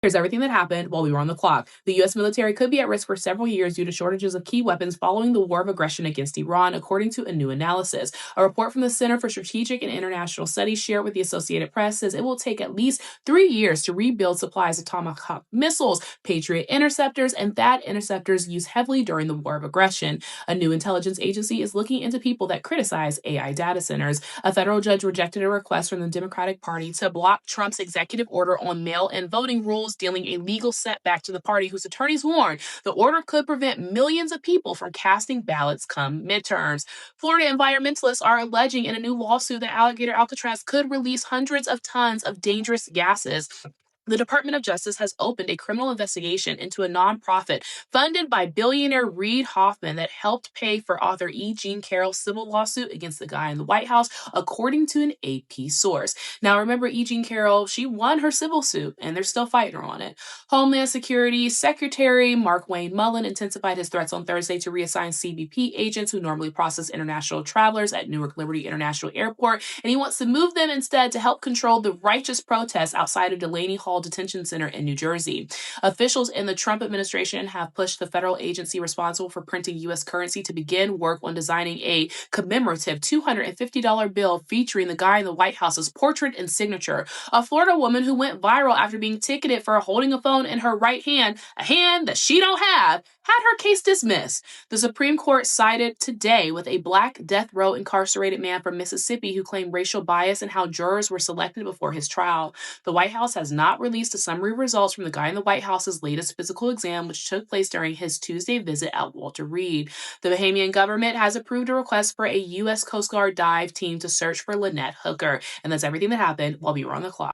Here's everything that happened while we were on the clock. The U.S. military could be at risk for several years due to shortages of key weapons following the war of aggression against Iran, according to a new analysis. A report from the Center for Strategic and International Studies shared with the Associated Press says it will take at least 3 years to rebuild supplies of Tomahawk missiles, Patriot interceptors, and THAAD interceptors used heavily during the war of aggression. A new intelligence agency is looking into people that criticize AI data centers. A federal judge rejected a request from the Democratic Party to block Trump's executive order on mail-in voting rules, dealing a legal setback to the party, whose attorneys warn the order could prevent millions of people from casting ballots come midterms. Florida environmentalists are alleging in a new lawsuit that Alligator Alcatraz could release hundreds of tons of dangerous gases. The Department of Justice has opened a criminal investigation into a nonprofit funded by billionaire Reid Hoffman that helped pay for author E. Jean Carroll's civil lawsuit against the guy in the White House, according to an AP source. Now, remember, E. Jean Carroll, she won her civil suit, and they're still fighting her on it. Homeland Security Secretary Markwayne Mullin intensified his threats on Thursday to reassign CBP agents who normally process international travelers at Newark Liberty International Airport, and he wants to move them instead to help control the righteous protests outside of Delaney Hall Detention Center in New Jersey. Officials in the Trump administration have pushed the federal agency responsible for printing U.S. currency to begin work on designing a commemorative $250 bill featuring the guy in the White House's portrait and signature. A Florida woman who went viral after being ticketed for holding a phone in her right hand, a hand that she don't have, had her case dismissed. The Supreme Court sided today with a black death row incarcerated man from Mississippi who claimed racial bias in how jurors were selected before his trial. The White House has not released the summary results from the guy in the White House's latest physical exam, which took place during his Tuesday visit at Walter Reed. The Bahamian government has approved a request for a U.S. Coast Guard dive team to search for Lynette Hooker. And that's everything that happened while we were on the clock.